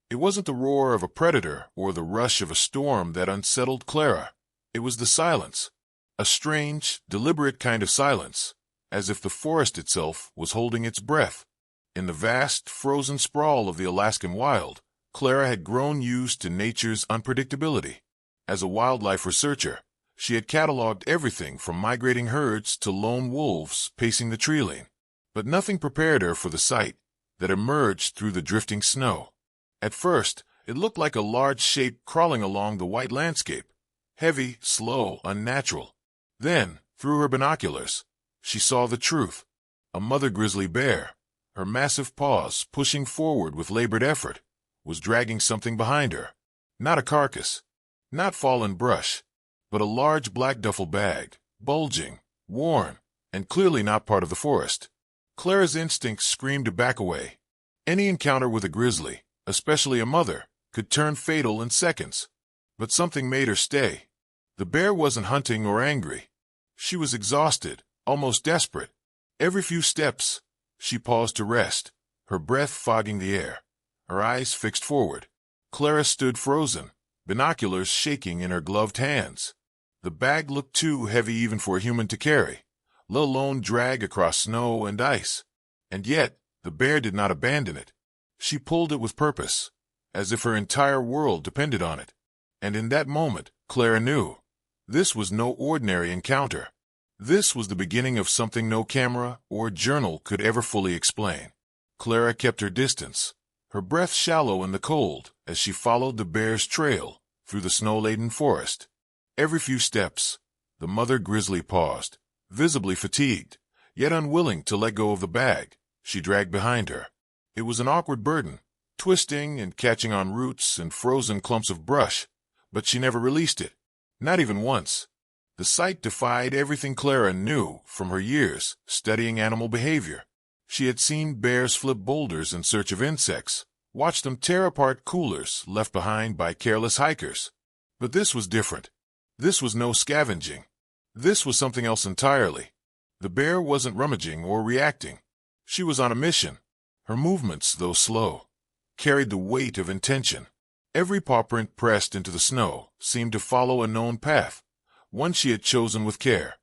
It wasn't the roar of a predator or the rush of a storm that unsettled Clara. It was the silence. A strange, deliberate kind of silence, as if the forest itself was holding its breath. In the vast, frozen sprawl of the Alaskan wild, Clara had grown used to nature's unpredictability. As a wildlife researcher, she had cataloged everything from migrating herds to lone wolves pacing the treeline. But nothing prepared her for the sight that emerged through the drifting snow. At first, it looked like a large shape crawling along the white landscape, heavy, slow, unnatural. Then, through her binoculars, she saw the truth. A mother grizzly bear, her massive paws pushing forward with labored effort, was dragging something behind her. Not a carcass, not fallen brush, but a large black duffel bag, bulging, worn, and clearly not part of the forest. Clara's instincts screamed to back away. Any encounter with a grizzly, especially a mother, could turn fatal in seconds. But something made her stay. The bear wasn't hunting or angry. She was exhausted, almost desperate. Every few steps, she paused to rest, her breath fogging the air, her eyes fixed forward. Clara stood frozen, binoculars shaking in her gloved hands. The bag looked too heavy even for a human to carry, let alone drag across snow and ice. And yet, the bear did not abandon it. She pulled it with purpose, as if her entire world depended on it. And in that moment, Clara knew. This was no ordinary encounter. This was the beginning of something no camera or journal could ever fully explain. Clara kept her distance, her breath shallow in the cold as she followed the bear's trail through the snow-laden forest. Every few steps, the mother grizzly paused, visibly fatigued, yet unwilling to let go of the bag she dragged behind her. It was an awkward burden, twisting and catching on roots and frozen clumps of brush, but she never released it, not even once. The sight defied everything Clara knew from her years studying animal behavior. She had seen bears flip boulders in search of insects, watched them tear apart coolers left behind by careless hikers. But this was different. This was no scavenging. This was something else entirely. The bear wasn't rummaging or reacting. She was on a mission. Her movements, though slow, carried the weight of intention. Every paw print pressed into the snow seemed to follow a known path, one she had chosen with care.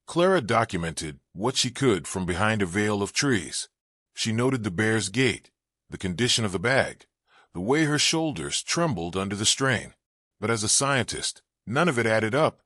Clara documented what she could from behind a veil of trees. She noted the bear's gait, the condition of the bag, the way her shoulders trembled under the strain. But as a scientist, none of it added up.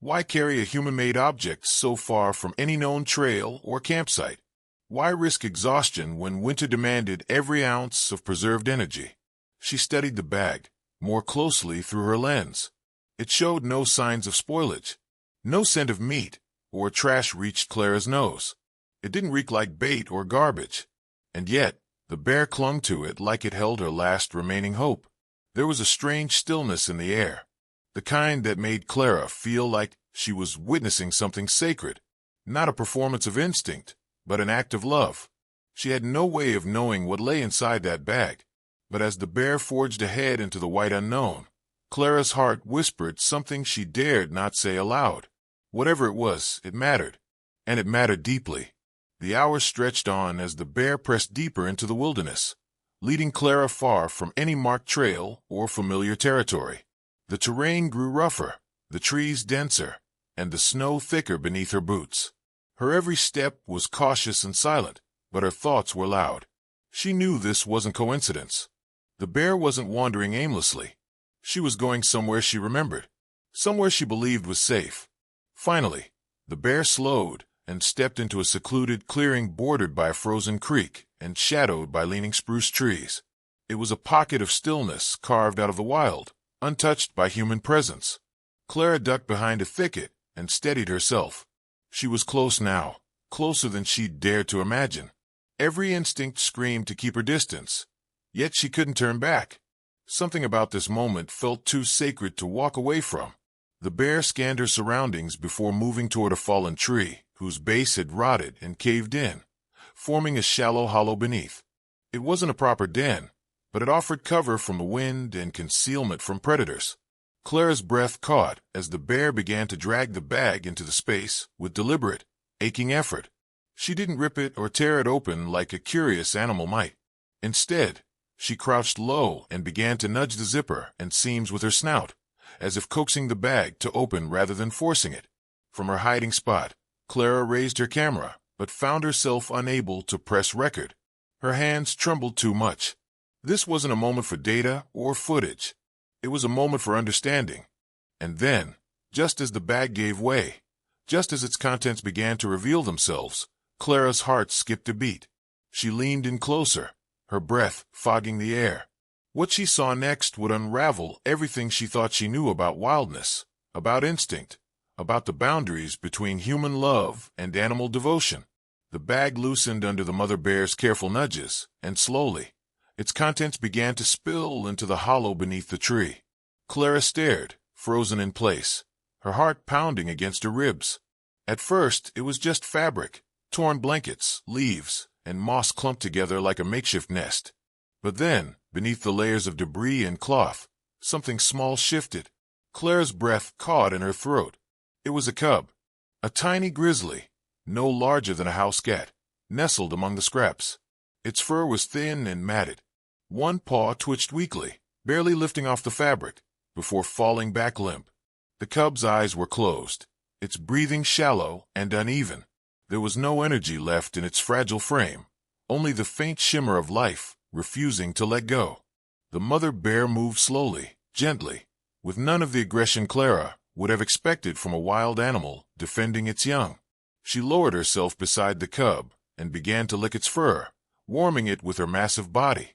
Why carry a human-made object so far from any known trail or campsite? Why risk exhaustion when winter demanded every ounce of preserved energy? She studied the bag more closely through her lens. It showed no signs of spoilage. No scent of meat or trash reached Clara's nose. It didn't reek like bait or garbage. And yet, the bear clung to it like it held her last remaining hope. There was a strange stillness in the air, the kind that made Clara feel like she was witnessing something sacred, not a performance of instinct, but an act of love. She had no way of knowing what lay inside that bag, but as the bear forged ahead into the white unknown, Clara's heart whispered something she dared not say aloud. Whatever it was, it mattered, and it mattered deeply. The hours stretched on as the bear pressed deeper into the wilderness, leading Clara far from any marked trail or familiar territory. The terrain grew rougher, the trees denser, and the snow thicker beneath her boots. Her every step was cautious and silent, but her thoughts were loud. She knew this wasn't coincidence. The bear wasn't wandering aimlessly. She was going somewhere she remembered, somewhere she believed was safe. Finally, the bear slowed and stepped into a secluded clearing bordered by a frozen creek and shadowed by leaning spruce trees. It was a pocket of stillness carved out of the wild, untouched by human presence. Clara ducked behind a thicket and steadied herself. She was close now, closer than she'd dared to imagine. Every instinct screamed to keep her distance, yet she couldn't turn back. Something about this moment felt too sacred to walk away from. The bear scanned her surroundings before moving toward a fallen tree whose base had rotted and caved in, forming a shallow hollow beneath. It wasn't a proper den, but it offered cover from the wind and concealment from predators. Clara's breath caught as the bear began to drag the bag into the space with deliberate, aching effort. She didn't rip it or tear it open like a curious animal might. Instead, She crouched low and began to nudge the zipper and seams with her snout, as if coaxing the bag to open rather than forcing it. From her hiding spot, Clara raised her camera, but found herself unable to press record. Her hands trembled too much. This wasn't a moment for data or footage. It was a moment for understanding. And then, just as the bag gave way, just as its contents began to reveal themselves, Clara's heart skipped a beat. She leaned in closer, her breath fogging the air. What she saw next would unravel everything she thought she knew about wildness, about instinct, about the boundaries between human love and animal devotion. The bag loosened under the mother bear's careful nudges, and slowly, its contents began to spill into the hollow beneath the tree. Clara stared, frozen in place, her heart pounding against her ribs. At first, it was just fabric, torn blankets, leaves, and moss clumped together like a makeshift nest. But then, beneath the layers of debris and cloth, something small shifted. Clara's breath caught in her throat. It was a cub, a tiny grizzly, no larger than a house cat, nestled among the scraps. Its fur was thin and matted. One paw twitched weakly, barely lifting off the fabric, before falling back limp. The cub's eyes were closed, its breathing shallow and uneven. There was no energy left in its fragile frame, only the faint shimmer of life, refusing to let go. The mother bear moved slowly, gently, with none of the aggression Clara would have expected from a wild animal defending its young. She lowered herself beside the cub and began to lick its fur, warming it with her massive body,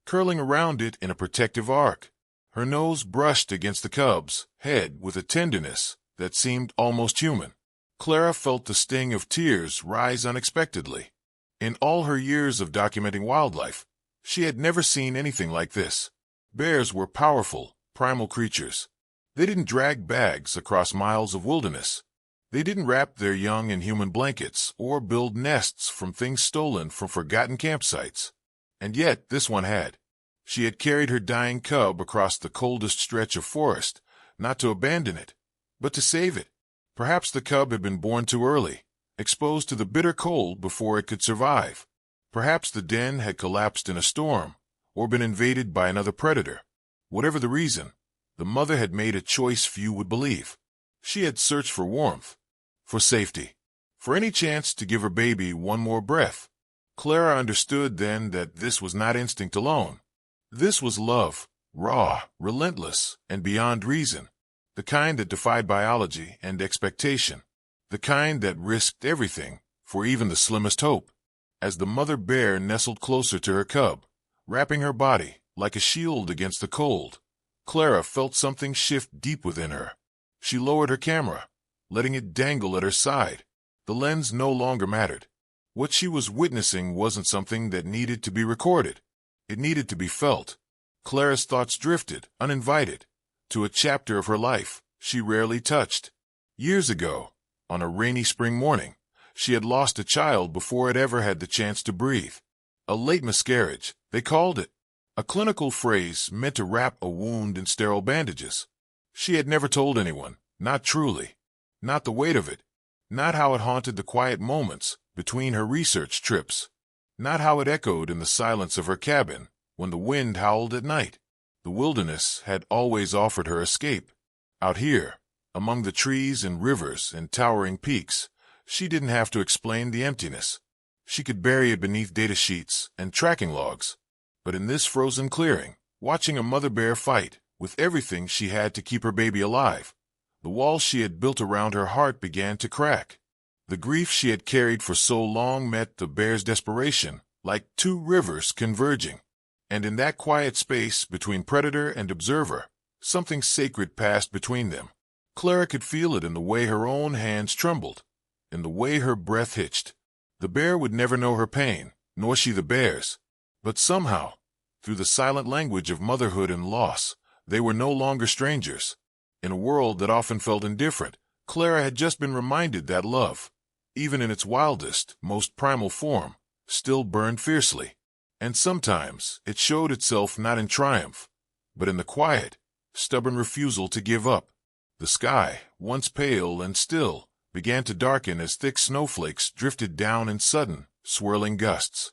curling around it in a protective arc. Her nose brushed against the cub's head with a tenderness that seemed almost human. Clara felt the sting of tears rise unexpectedly. In all her years of documenting wildlife, she had never seen anything like this. Bears were powerful, primal creatures. They didn't drag bags across miles of wilderness. They didn't wrap their young in human blankets or build nests from things stolen from forgotten campsites. And yet this one had. She had carried her dying cub across the coldest stretch of forest, not to abandon it, but to save it. Perhaps the cub had been born too early, exposed to the bitter cold before it could survive. Perhaps the den had collapsed in a storm, or been invaded by another predator. Whatever the reason, the mother had made a choice few would believe. She had searched for warmth, for safety, for any chance to give her baby one more breath. Clara understood then that this was not instinct alone. This was love, raw, relentless, and beyond reason. The kind that defied biology and expectation. The kind that risked everything for even the slimmest hope. As the mother bear nestled closer to her cub, wrapping her body like a shield against the cold, Clara felt something shift deep within her. She lowered her camera, letting it dangle at her side. The lens no longer mattered. What she was witnessing wasn't something that needed to be recorded. It needed to be felt. Clara's thoughts drifted, uninvited, to a chapter of her life she rarely touched. Years ago, on a rainy spring morning, she had lost a child before it ever had the chance to breathe. A late miscarriage, they called it. A clinical phrase meant to wrap a wound in sterile bandages. She had never told anyone, not truly. Not the weight of it. Not how it haunted the quiet moments between her research trips. Not how it echoed in the silence of her cabin when the wind howled at night. The wilderness had always offered her escape. Out here, among the trees and rivers and towering peaks, she didn't have to explain the emptiness. She could bury it beneath data sheets and tracking logs. But in this frozen clearing, watching a mother bear fight with everything she had to keep her baby alive, the walls she had built around her heart began to crack. The grief she had carried for so long met the bear's desperation, like two rivers converging. And in that quiet space between predator and observer, something sacred passed between them. Clara could feel it in the way her own hands trembled, in the way her breath hitched. The bear would never know her pain, nor she the bear's. But somehow, through the silent language of motherhood and loss, they were no longer strangers. In a world that often felt indifferent, Clara had just been reminded that love, even in its wildest, most primal form, still burned fiercely. And sometimes it showed itself not in triumph, but in the quiet, stubborn refusal to give up. The sky, once pale and still, began to darken as thick snowflakes drifted down in sudden, swirling gusts.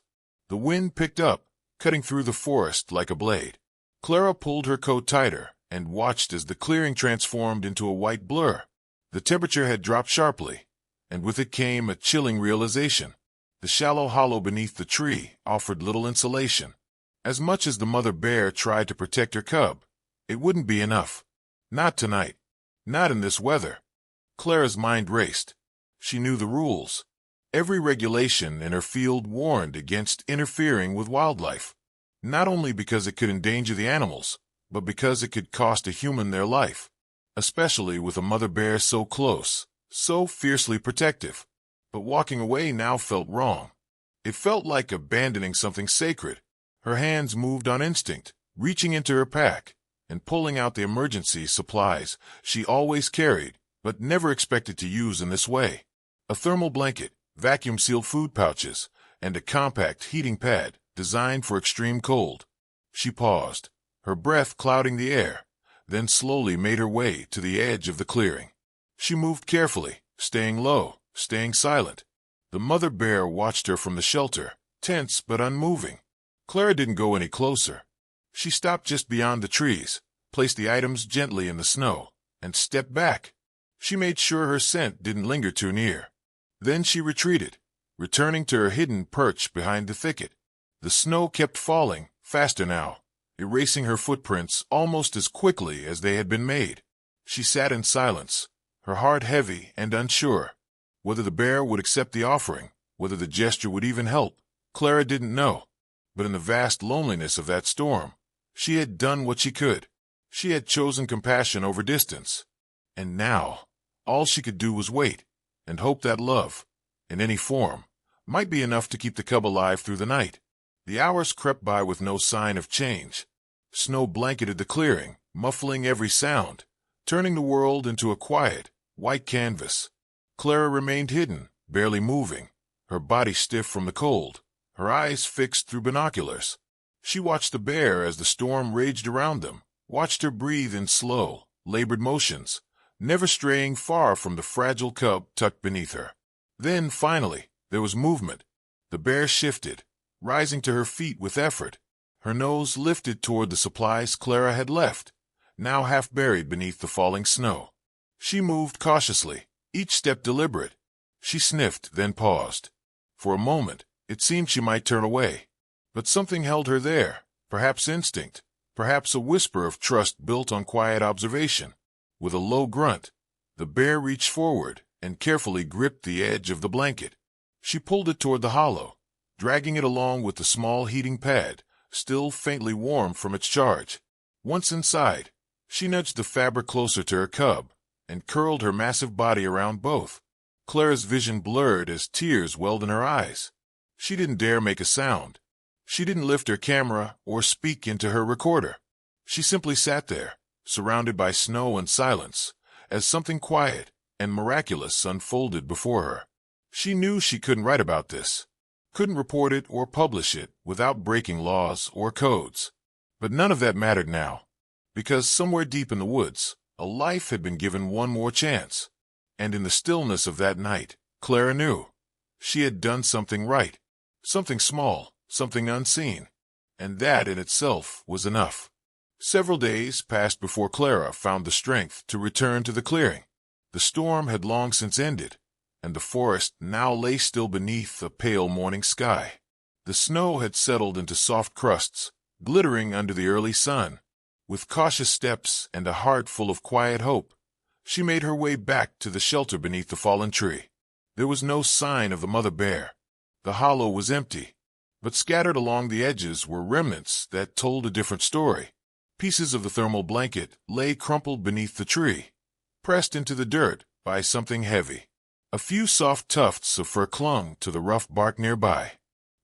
The wind picked up, cutting through the forest like a blade. Clara pulled her coat tighter and watched as the clearing transformed into a white blur. The temperature had dropped sharply, and with it came a chilling realization. The shallow hollow beneath the tree offered little insulation. As much as the mother bear tried to protect her cub, it wouldn't be enough. Not tonight. Not in this weather. Clara's mind raced. She knew the rules. Every regulation in her field warned against interfering with wildlife, not only because it could endanger the animals, but because it could cost a human their life, especially with a mother bear so close, so fiercely protective. But walking away now felt wrong. It felt like abandoning something sacred. Her hands moved on instinct, reaching into her pack and pulling out the emergency supplies she always carried but never expected to use in this way. A thermal blanket, vacuum-sealed food pouches, and a compact heating pad designed for extreme cold. She paused, her breath clouding the air, then slowly made her way to the edge of the clearing. She moved carefully, staying low, staying silent. The mother bear watched her from the shelter, tense but unmoving. Clara didn't go any closer. She stopped just beyond the trees, placed the items gently in the snow, and stepped back. She made sure her scent didn't linger too near. Then she retreated, returning to her hidden perch behind the thicket. The snow kept falling, faster now, erasing her footprints almost as quickly as they had been made. She sat in silence, her heart heavy and unsure. Whether the bear would accept the offering, whether the gesture would even help, Clara didn't know. But in the vast loneliness of that storm, she had done what she could. She had chosen compassion over distance. And now, all she could do was wait, and hope that love, in any form, might be enough to keep the cub alive through the night. The hours crept by with no sign of change. Snow blanketed the clearing, muffling every sound, turning the world into a quiet, white canvas. Clara remained hidden, barely moving, her body stiff from the cold, her eyes fixed through binoculars. She watched the bear as the storm raged around them, watched her breathe in slow, labored motions, never straying far from the fragile cub tucked beneath her. Then, finally, there was movement. The bear shifted, rising to her feet with effort, her nose lifted toward the supplies Clara had left, now half buried beneath the falling snow. She moved cautiously, each step deliberate. She sniffed, then paused. For a moment, it seemed she might turn away. But something held her there, perhaps instinct, perhaps a whisper of trust built on quiet observation. With a low grunt, the bear reached forward and carefully gripped the edge of the blanket. She pulled it toward the hollow, dragging it along with the small heating pad, still faintly warm from its charge. Once inside, she nudged the fabric closer to her cub and curled her massive body around both. Clara's vision blurred as tears welled in her eyes. She didn't dare make a sound. She didn't lift her camera or speak into her recorder. She simply sat there, surrounded by snow and silence, as something quiet and miraculous unfolded before her. She knew she couldn't write about this, couldn't report it or publish it without breaking laws or codes. But none of that mattered now, because somewhere deep in the woods, a life had been given one more chance. And in the stillness of that night, Clara knew she had done something right, something small, something unseen, and that in itself was enough. Several days passed before Clara found the strength to return to the clearing. The storm had long since ended, and the forest now lay still beneath a pale morning sky. The snow had settled into soft crusts, glittering under the early sun. With cautious steps and a heart full of quiet hope, she made her way back to the shelter beneath the fallen tree. There was no sign of the mother bear. The hollow was empty, but scattered along the edges were remnants that told a different story. Pieces of the thermal blanket lay crumpled beneath the tree, pressed into the dirt by something heavy. A few soft tufts of fur clung to the rough bark nearby,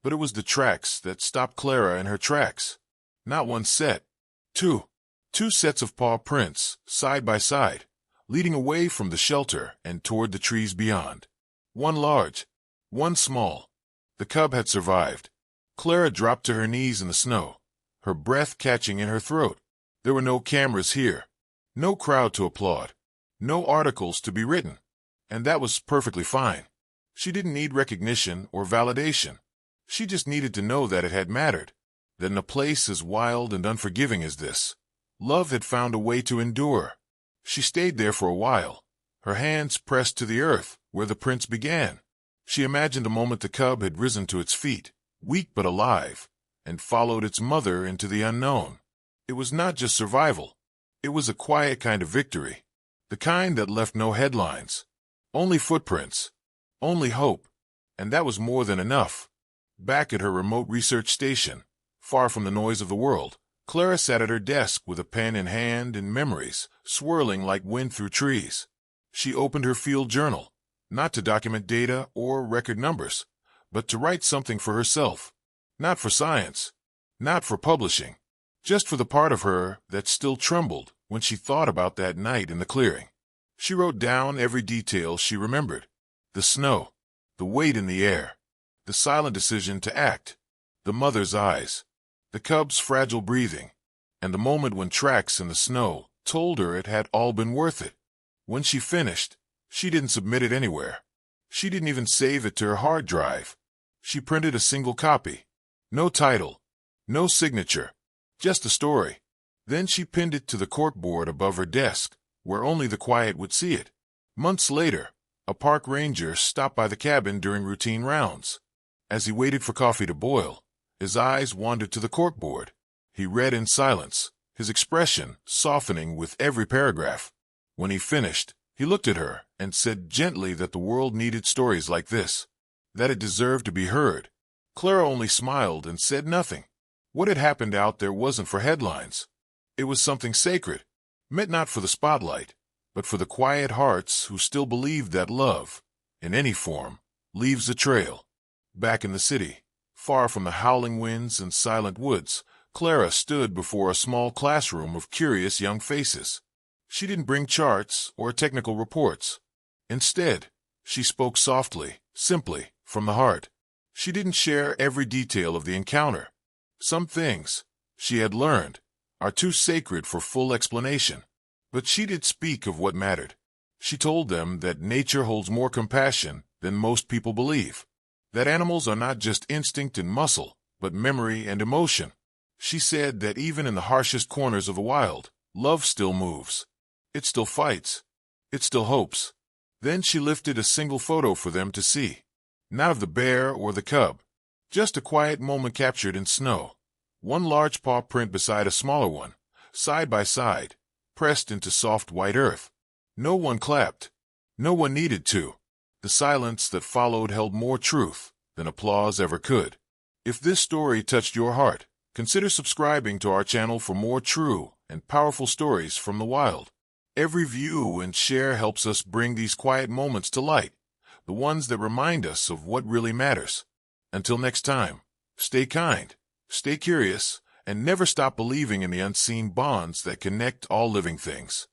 but it was the tracks that stopped Clara in her tracks. Not one set, two sets of paw prints, side by side, leading away from the shelter and toward the trees beyond. One large, one small. The cub had survived. Clara dropped to her knees in the snow, her breath catching in her throat. There were no cameras here, no crowd to applaud, no articles to be written, and that was perfectly fine. She didn't need recognition or validation. She just needed to know that it had mattered, that in a place as wild and unforgiving as this, love had found a way to endure. She stayed there for a while, her hands pressed to the earth where the prints began. She imagined a moment the cub had risen to its feet, weak but alive, and followed its mother into the unknown. It was not just survival. It was a quiet kind of victory, the kind that left no headlines, only footprints, only hope, and that was more than enough. Back at her remote research station, far from the noise of the world, Clara sat at her desk with a pen in hand and memories swirling like wind through trees. She opened her field journal, not to document data or record numbers, but to write something for herself, not for science, not for publishing, just for the part of her that still trembled when she thought about that night in the clearing. She wrote down every detail she remembered: the snow, the weight in the air, the silent decision to act, the mother's eyes, the cub's fragile breathing, and the moment when tracks in the snow told her it had all been worth it. When she finished, she didn't submit it anywhere. She didn't even save it to her hard drive. She printed a single copy. No title, no signature, just a story. Then she pinned it to the corkboard above her desk, where only the quiet would see it. Months later, a park ranger stopped by the cabin during routine rounds. As he waited for coffee to boil, his eyes wandered to the corkboard. He read in silence, his expression softening with every paragraph. When he finished, he looked at her and said gently that the world needed stories like this, that it deserved to be heard. Clara only smiled and said nothing. What had happened out there wasn't for headlines. It was something sacred, meant not for the spotlight, but for the quiet hearts who still believed that love, in any form, leaves a trail. Back in the city, far from the howling winds and silent woods, Clara stood before a small classroom of curious young faces. She didn't bring charts or technical reports. Instead, she spoke softly, simply, from the heart. She didn't share every detail of the encounter. Some things, she had learned, are too sacred for full explanation. But she did speak of what mattered. She told them that nature holds more compassion than most people believe, that animals are not just instinct and muscle, but memory and emotion. She said that even in the harshest corners of the wild, love still moves. It still fights. It still hopes. Then she lifted a single photo for them to see. Not of the bear or the cub, just a quiet moment captured in snow. One large paw print beside a smaller one, side by side, pressed into soft white earth. No one clapped. No one needed to. The silence that followed held more truth than applause ever could. If this story touched your heart, consider subscribing to our channel for more true and powerful stories from the wild. Every view and share helps us bring these quiet moments to light, the ones that remind us of what really matters. Until next time, stay kind, stay curious, and never stop believing in the unseen bonds that connect all living things.